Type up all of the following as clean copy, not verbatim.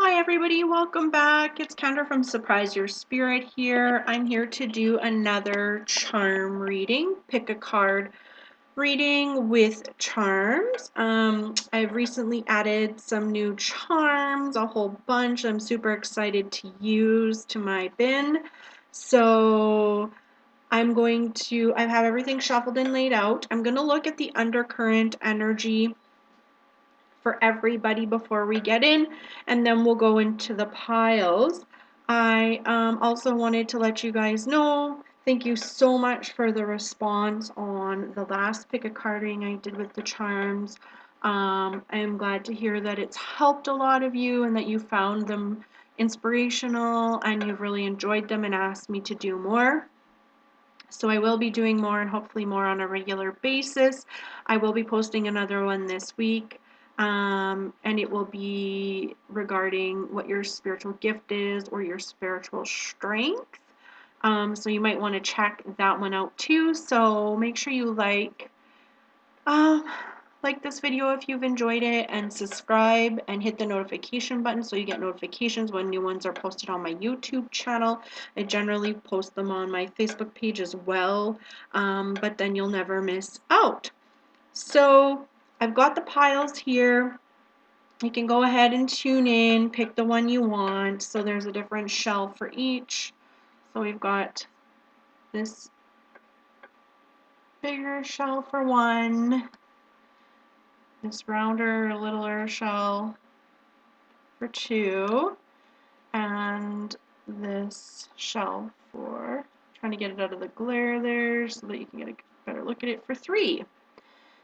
Hi everybody, welcome back. It's Kendra from Surprise Your Spirit here. I'm here to do another charm reading, pick a card reading with charms. I've recently added some new charms, a whole bunch I'm super excited to use to my bin. So I have everything shuffled and laid out. I'm going to look at the undercurrent energy for everybody before we get in, and then we'll go into the piles. I also wanted to let you guys know, thank you so much for the response on the last pick a card reading I did with the charms. I'm glad to hear that it's helped a lot of you and that you found them inspirational and you've really enjoyed them and asked me to do more. So I will be doing more and hopefully more on a regular basis. I will be posting another one this week. And it will be regarding what your spiritual gift is or your spiritual strength. So you might want to check that one out too. So make sure you like this video if you've enjoyed it, and subscribe and hit the notification button so you get notifications when new ones are posted on my YouTube channel. I generally post them on my Facebook page as well, but then you'll never miss out. So I've got the piles here. You can go ahead and tune in, pick the one you want. So there's a different shell for each. So we've got this bigger shell for one, this rounder, littler shell for two, and this shell for, trying to get it out of the glare there so that you can get a better look at it, for three.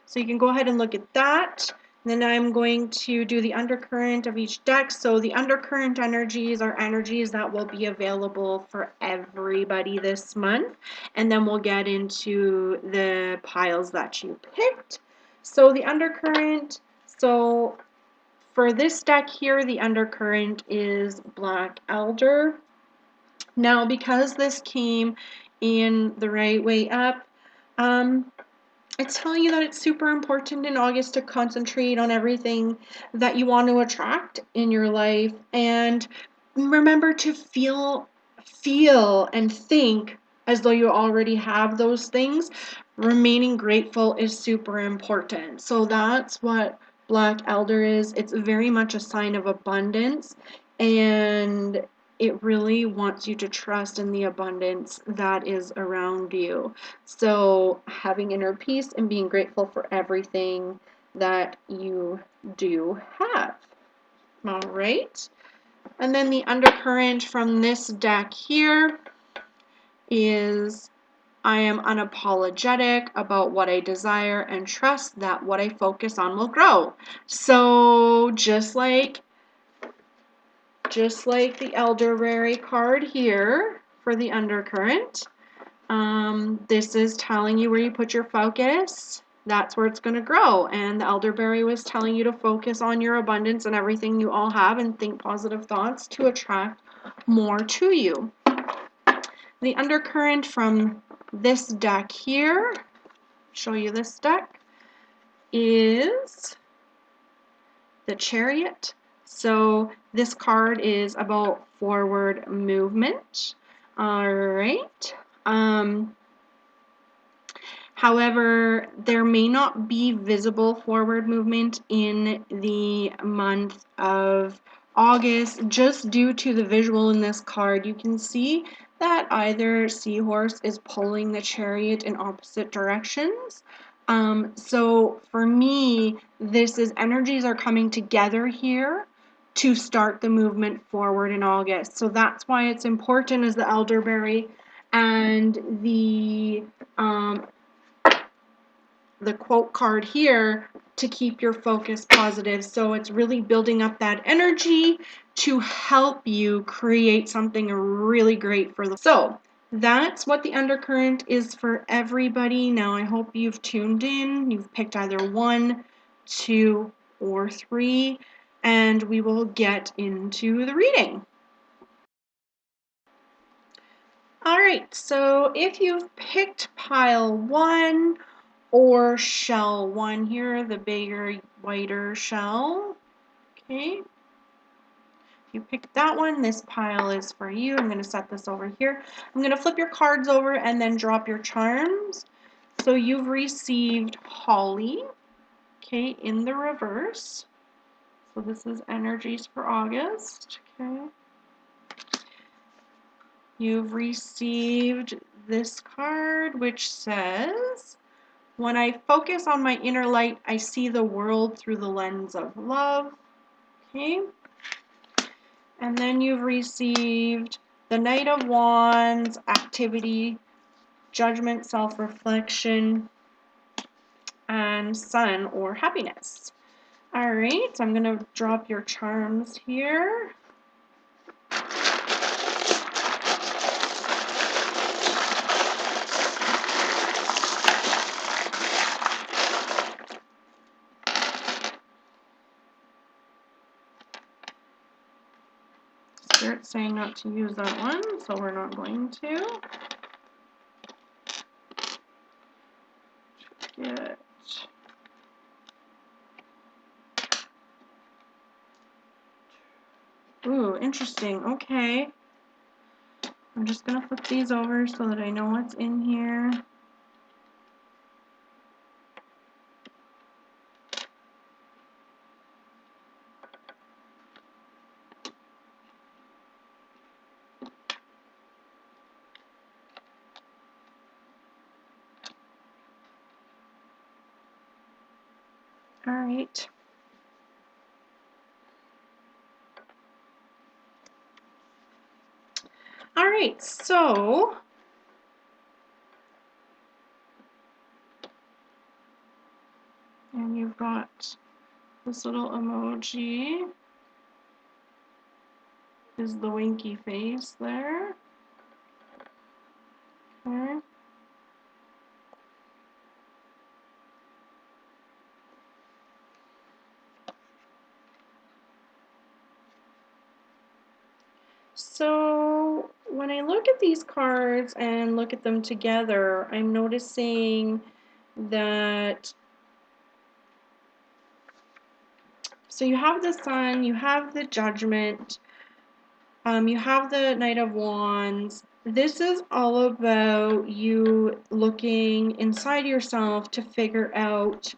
So you can go ahead and look at that. And then I'm going to do the undercurrent of each deck. So the undercurrent energies are energies that will be available for everybody this month. And then we'll get into the piles that you picked. So the undercurrent, so for this deck here, the undercurrent is Black Elder. Now, because this came in the right way up, it's telling you that it's super important in August to concentrate on everything that you want to attract in your life, and remember to feel and think as though you already have those things. Remaining grateful is super important. So that's what Black Elder is. It's very much a sign of abundance, and it really wants you to trust in the abundance that is around you. So having inner peace and being grateful for everything that you do have. All right. And then the undercurrent from this deck here is, I am unapologetic about what I desire and trust that what I focus on will grow. So just like the elderberry card here for the undercurrent, this is telling you where you put your focus, that's where it's going to grow. And the elderberry was telling you to focus on your abundance and everything you all have and think positive thoughts to attract more to you. The undercurrent from this deck here, show you this deck, is the Chariot. So this card is about forward movement. All right. However, there may not be visible forward movement in the month of August just due to the visual in this card. You can see that either seahorse is pulling the chariot in opposite directions. So for me, this is energies are coming together here to start the movement forward in August. So that's why it's important as the elderberry and the quote card here to keep your focus positive. So it's really building up that energy to help you create something really great for the. So that's what the undercurrent is for everybody. Now I hope you've tuned in, you've picked either 1, 2, or 3, and we will get into the reading. All right, so if you've picked pile 1 or shell 1 here, the bigger, whiter shell, okay, You picked that one. This pile is for you. I'm going to set this over here. I'm going to flip your cards over and then drop your charms. So you've received Holly, okay, in the reverse. So this is energies for August, okay. You've received this card, which says, when I focus on my inner light, I see the world through the lens of love, okay. And then you've received the Knight of Wands, activity, judgment, self-reflection, and sun or happiness. All right, so I'm going to drop your charms here. Spirit's saying not to use that one, so we're not going to. Get Ooh, interesting. Okay. I'm just going to flip these over so that I know what's in here. All right. All right, so and you've got this little emoji is the winky face there. Okay. So when I look at these cards and look at them together, I'm noticing that, so you have the Sun, you have the Judgment, you have the Knight of Wands. This is all about you looking inside yourself to figure out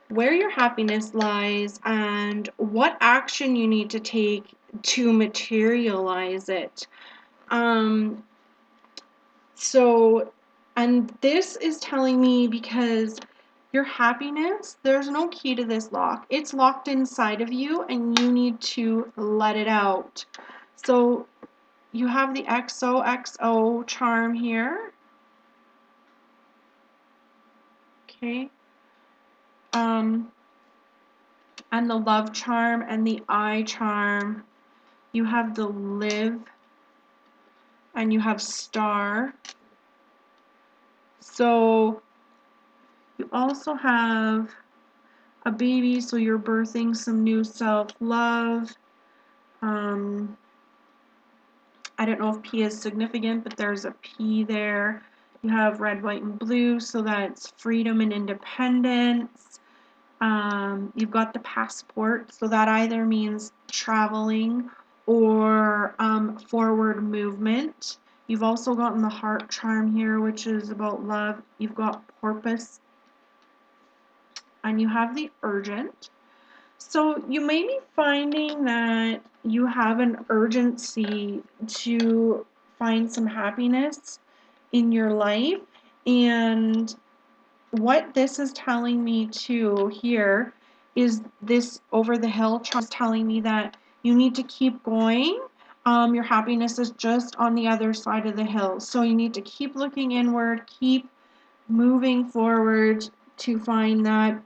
where your happiness lies and what action you need to take to materialize it. So, and this is telling me because your happiness, there's no key to this lock. It's locked inside of you and you need to let it out. So you have the XOXO charm here. Okay. And the love charm and the I charm. You have the live and you have star. So you also have a baby, so you're birthing some new self-love. I don't know if P is significant, but there's a P there. You have red, white, and blue, so that's freedom and independence. You've got the passport, so that either means traveling or forward movement. You've also gotten the heart charm here, which is about love. You've got porpoise, and you have the urgent. So you may be finding that you have an urgency to find some happiness in your life. And what this is telling me too here is this over the hill chart is telling me that you need to keep going. Your happiness is just on the other side of the hill. So you need to keep looking inward, keep moving forward to find that.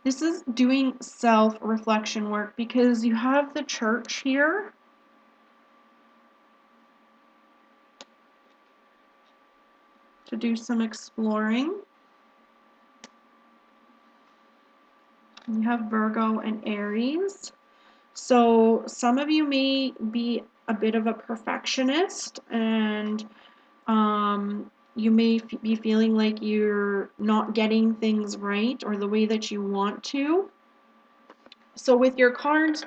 This is doing self-reflection work because you have the church here. To do some exploring. You have Virgo and Aries. So some of you may be a bit of a perfectionist and you may be feeling like you're not getting things right or the way that you want to. So with your cards,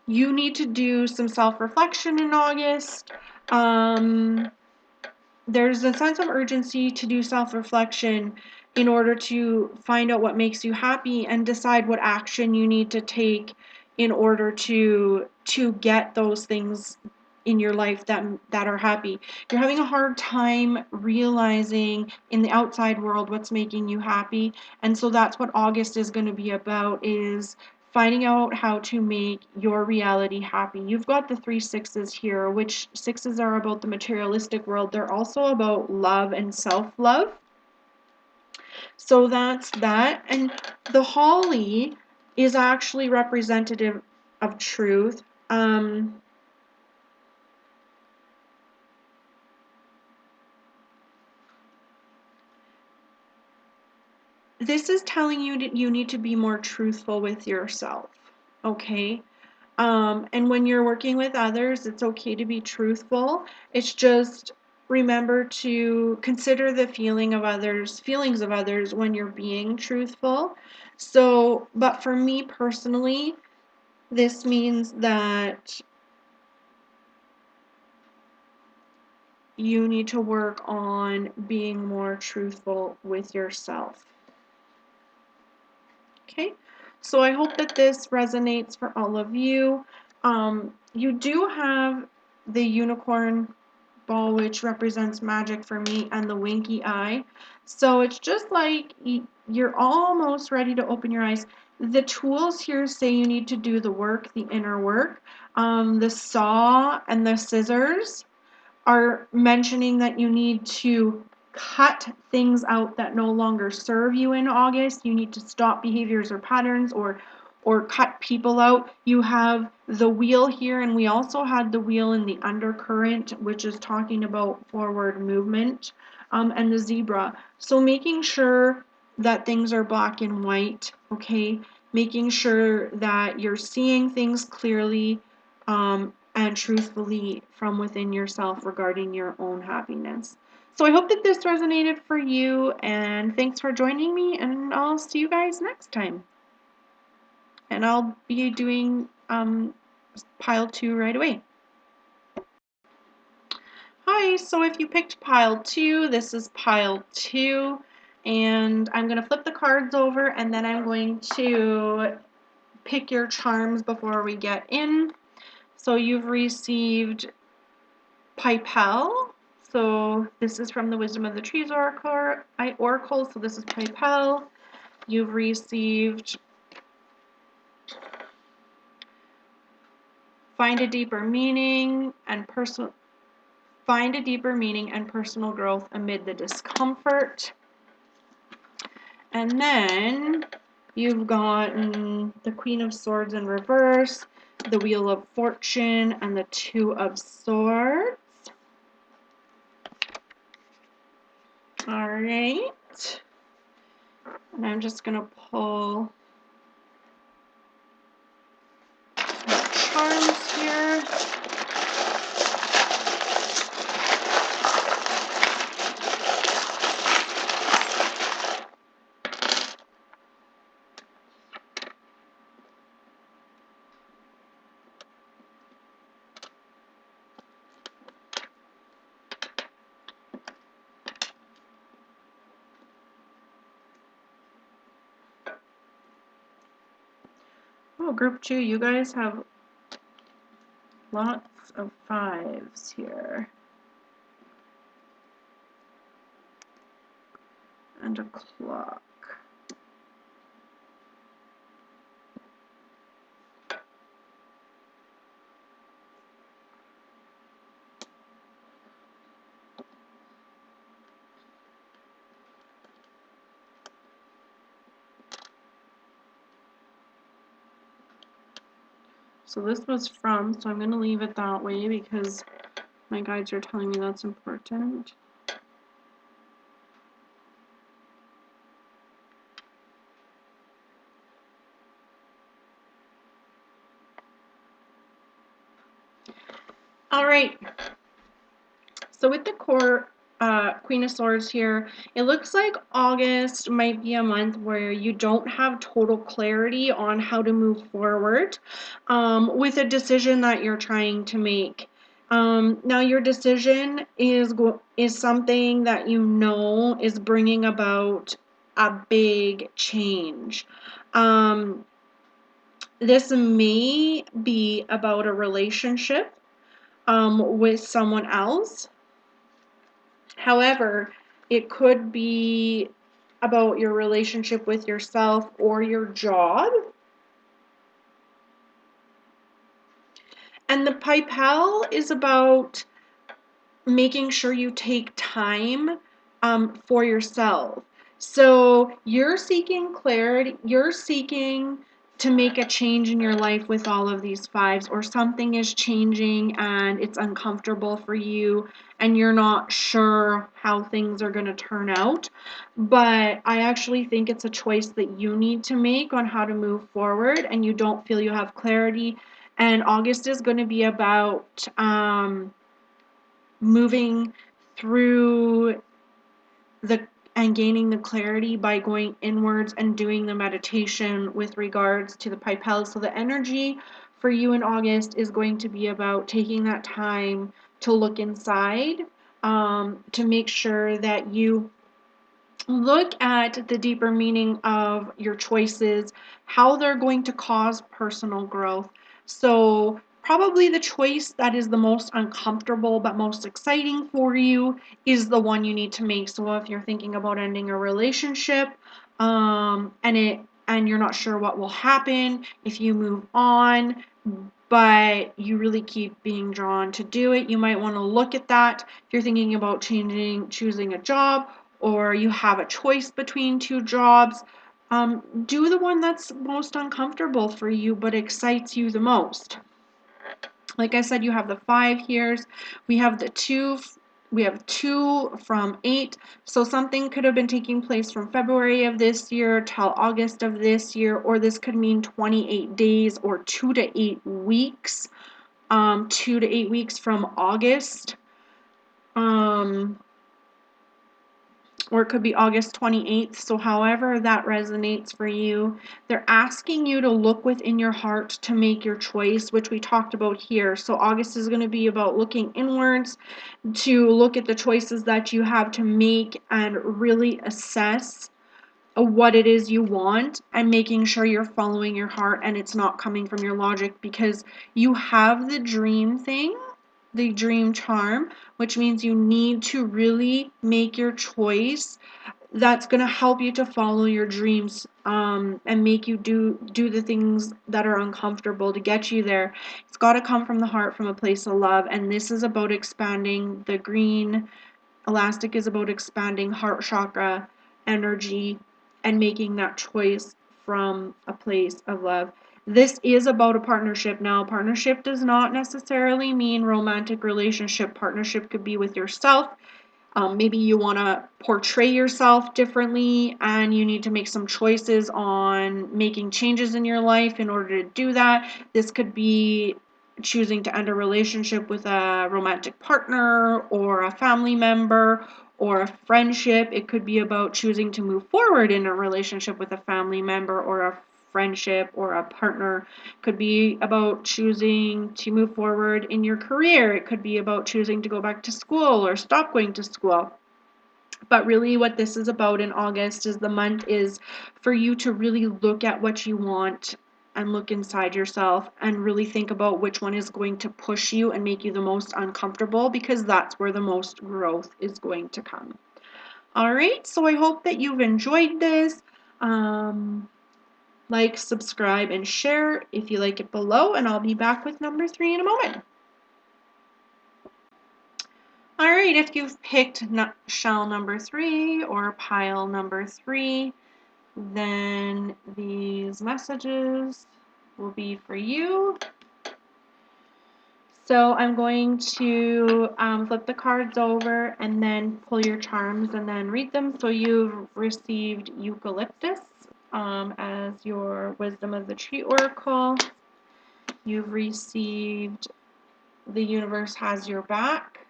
you need to do some self-reflection in August. There's a sense of urgency to do self-reflection in order to find out what makes you happy and decide what action you need to take in order to get those things in your life that are happy. You're having a hard time realizing in the outside world what's making you happy, and so that's what August is going to be about, is finding out how to make your reality happy. You've got the 3 sixes here, which 6s are about the materialistic world. They're also about love and self-love. So that's that. And the holly is actually representative of truth. This is telling you that you need to be more truthful with yourself, okay? And when you're working with others, it's okay to be truthful. It's just remember to consider the feelings of others when you're being truthful. So, but for me personally, this means that you need to work on being more truthful with yourself. Okay, so I hope that this resonates for all of you. You do have the unicorn ball, which represents magic for me, and the winky eye. So it's just like you're almost ready to open your eyes. The tools here say you need to do the work, the inner work. The saw and the scissors are mentioning that you need to cut things out that no longer serve you in August. You need to stop behaviors or patterns or cut people out. You have the wheel here, and we also had the wheel in the undercurrent, which is talking about forward movement, and the zebra. So making sure that things are black and white, okay? Making sure that you're seeing things clearly, and truthfully from within yourself regarding your own happiness. So I hope that this resonated for you, and thanks for joining me, and I'll see you guys next time. And I'll be doing pile 2 right away. Hi, so if you picked pile 2, this is pile 2, and I'm going to flip the cards over, and then I'm going to pick your charms before we get in. So you've received Pipel. So this is from the Wisdom of the Trees Oracle. So this is Pipel. You've received Find a deeper meaning and personal growth amid the discomfort. And then you've gotten the Queen of Swords in reverse, the Wheel of Fortune, and the Two of Swords. All right. And I'm just going to pull charms here. Oh, group 2, you guys have lots of 5s here. And a clock. So this was from, so I'm going to leave it that way because my guides are telling me that's important. All right. So with the core Queen of Swords here. It looks like August might be a month where you don't have total clarity on how to move forward with a decision that you're trying to make. Now your decision is something that you know is bringing about a big change. This may be about a relationship with someone else. However, it could be about your relationship with yourself or your job. And the Pipel is about making sure you take time for yourself. So you're seeking clarity, you're seeking to make a change in your life with all of these fives, or something is changing and it's uncomfortable for you and you're not sure how things are going to turn out. But I actually think it's a choice that you need to make on how to move forward, and you don't feel you have clarity. And August is going to be about moving through and gaining the clarity by going inwards and doing the meditation with regards to the Pipel. So the energy for you in August is going to be about taking that time to look inside, to make sure that you look at the deeper meaning of your choices, how they're going to cause personal growth. So probably the choice that is the most uncomfortable but most exciting for you is the one you need to make. So if you're thinking about ending a relationship, and you're not sure what will happen if you move on, but you really keep being drawn to do it, you might want to look at that. If you're thinking about choosing a job, or you have a choice between two jobs, do the one that's most uncomfortable for you but excites you the most. Like I said, you have the 5 years. We have the 2. We have 2 from 8. So something could have been taking place from February of this year till August of this year, or this could mean 28 days or 2 to 8 weeks. 2 to 8 weeks from August. Or it could be August 28th. So however that resonates for you, they're asking you to look within your heart to make your choice, which we talked about here. So August is going to be about looking inwards to look at the choices that you have to make and really assess what it is you want, and making sure you're following your heart and it's not coming from your logic, because you have the dream thing, the dream charm, which means you need to really make your choice that's going to help you to follow your dreams, and make you do the things that are uncomfortable to get you there. It's got to come from the heart, from a place of love, and this is about expanding. The green elastic is about expanding heart chakra energy and making that choice from a place of love. This is about a partnership. Now, partnership does not necessarily mean romantic relationship. Partnership could be with yourself. Maybe you want to portray yourself differently and you need to make some choices on making changes in your life in order to do that. This could be choosing to end a relationship with a romantic partner or a family member or a friendship. It could be about choosing to move forward in a relationship with a family member or a friendship or a partner. It could be about choosing to move forward in your career. It could be about choosing to go back to school or stop going to school. But really what this is about in August is the month is for you to really look at what you want and look inside yourself and really think about which one is going to push you and make you the most uncomfortable, because that's where the most growth is going to come. All right, so I hope that you've enjoyed this. Like, subscribe, and share if you like it below, and I'll be back with number 3 in a moment. All right, if you've picked shell number 3 or pile number 3, then these messages will be for you. So I'm going to flip the cards over and then pull your charms and then read them. So you've received Eucalyptus as your Wisdom of the Tree Oracle. You've received The Universe Has Your Back.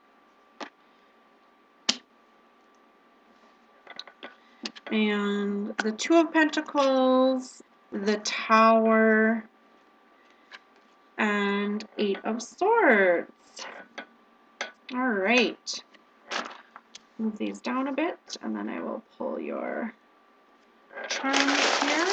and the Two of Pentacles, the Tower, and Eight of Swords. All right. Move these down a bit, and then I will pull your charms here.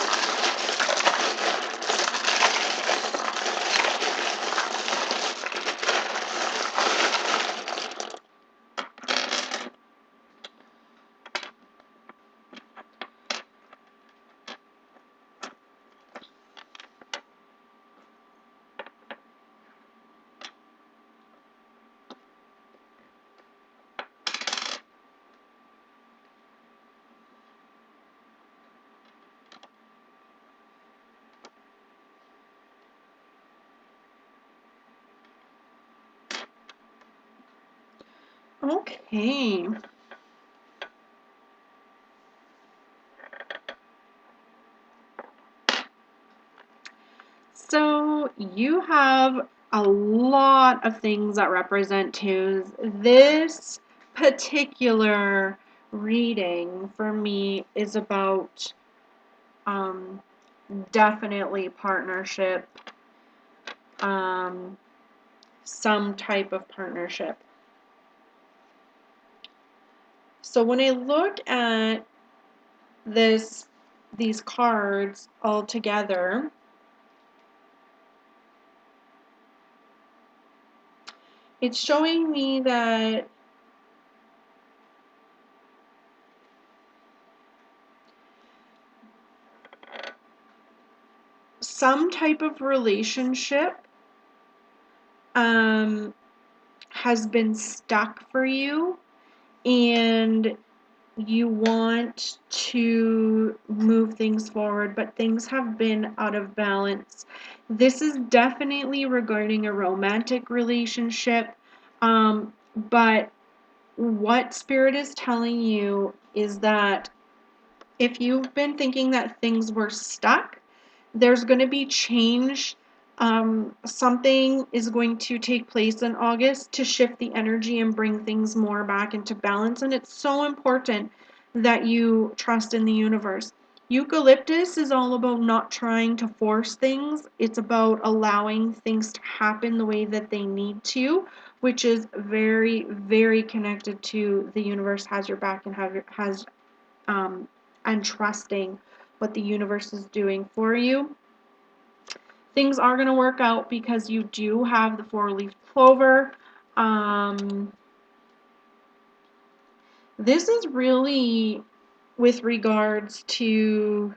Okay. So you have a lot of things that represent twos. This particular reading for me is about definitely partnership, some type of partnership. So when I look at these cards all together, it's showing me that some type of relationship has been stuck for you, and you want to move things forward, but things have been out of balance. This is definitely regarding a romantic relationship, but what Spirit is telling you is that if you've been thinking that things were stuck, there's going to be change. Something is going to take place in August to shift the energy and bring things more back into balance. And it's so important that you trust in the universe. Eucalyptus is all about not trying to force things. It's about allowing things to happen the way that they need to, which is very, very connected to the universe has your back and and trusting what the universe is doing for you. Things are going to work out because you do have the 4-leaf clover. This is really with regards to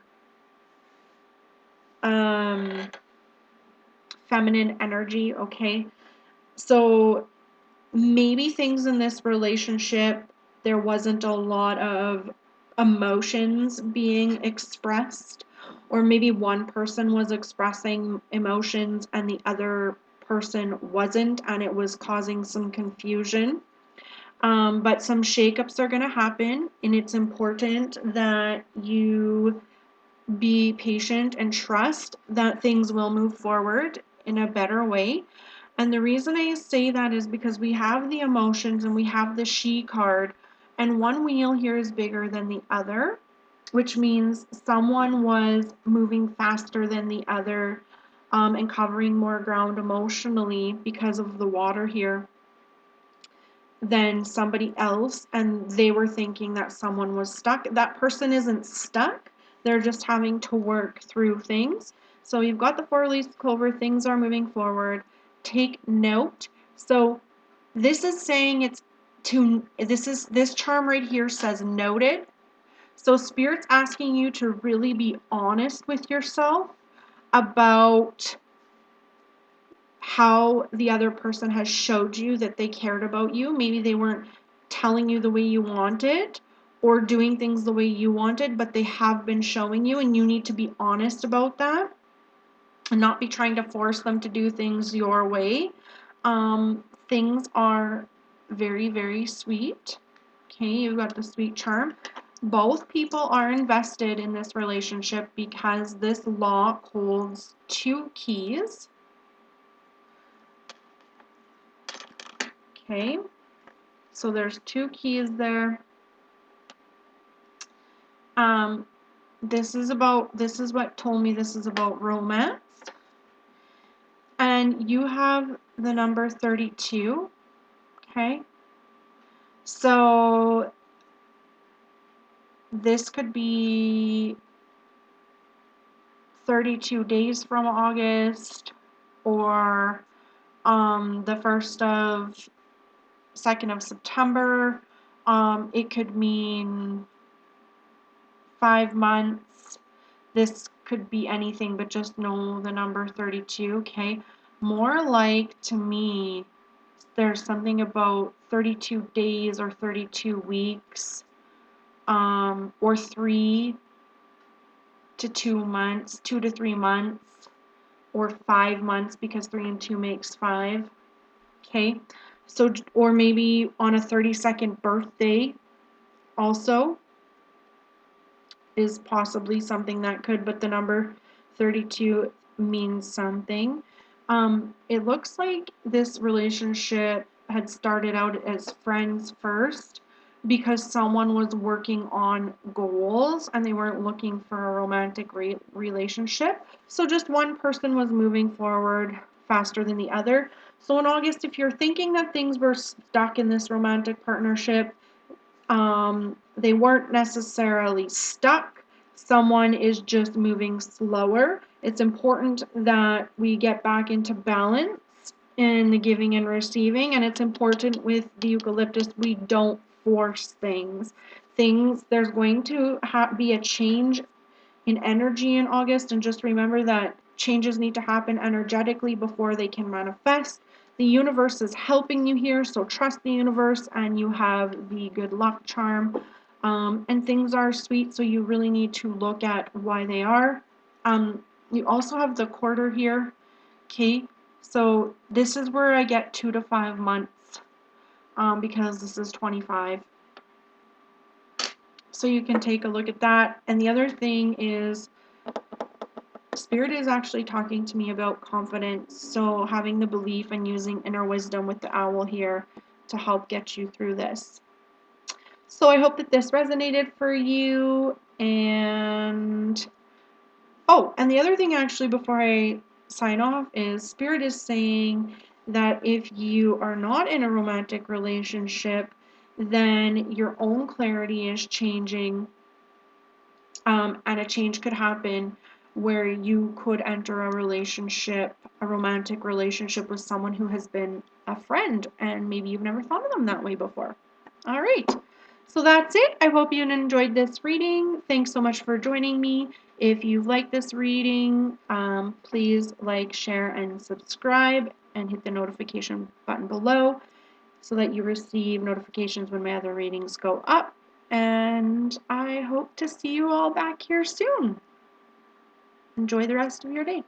feminine energy, okay? So maybe things in this relationship, there wasn't a lot of emotions being expressed, or maybe one person was expressing emotions and the other person wasn't, and it was causing some confusion. But some shakeups are going to happen, and it's important that you be patient and trust that things will move forward in a better way. And the reason I say that is because we have the emotions and we have the she card, and one wheel here is bigger than the other, which means someone was moving faster than the other, and covering more ground emotionally because of the water here than somebody else, and they were thinking that someone was stuck. That person isn't stuck. They're just having to work through things. So you've got the 4-leaf clover. Things are moving forward. Take note. So this is saying this charm right here says noted. So Spirit's asking you to really be honest with yourself about how the other person has showed you that they cared about you. Maybe they weren't telling you the way you wanted or doing things the way you wanted, but they have been showing you, and you need to be honest about that and not be trying to force them to do things your way. Things are very, very sweet. Okay, you've got the sweet charm. Both people are invested in this relationship because this lock holds 2 keys. Okay, so there's 2 keys there. This is what told me this is about romance. And you have the number 32, okay? So this could be 32 days from August, or the 2nd of September. It could mean 5 months. This could be anything, but just know the number 32, okay? More like, to me, there's something about 32 days or 32 weeks, or 3 to 2 months, 2 to 3 months, or 5 months, because 3 and 2 makes 5, okay? So, or maybe on a 32nd birthday also is possibly something that could, but the number 32 means something. It looks like this relationship had started out as friends first because someone was working on goals and they weren't looking for a romantic relationship. So just one person was moving forward faster than the other. So in August, if you're thinking that things were stuck in this romantic partnership, they weren't necessarily stuck. Someone is just moving slower. It's important that we get back into balance in the giving and receiving, and it's important with the eucalyptus we don't force things. There's going to be a change in energy in August, and just remember that changes need to happen energetically before they can manifest. The universe is helping you here, so trust the universe, and you have the good luck charm. And things are sweet, so you really need to look at why they are. You also have the quarter here, okay? So this is where I get 2 to 5 months, because this is 25. So you can take a look at that. And the other thing is, Spirit is actually talking to me about confidence, so having the belief and using inner wisdom with the owl here to help get you through this. So I hope that this resonated for you. And and the other thing actually before I sign off is Spirit is saying that if you are not in a romantic relationship, then your own clarity is changing. And a change could happen where you could enter a romantic relationship with someone who has been a friend, and maybe you've never thought of them that way before. All right, so that's it. I hope you enjoyed this reading. Thanks so much for joining me. If you like this reading, please like, share, and subscribe, and hit the notification button below so that you receive notifications when my other readings go up. And I hope to see you all back here soon. Enjoy the rest of your day.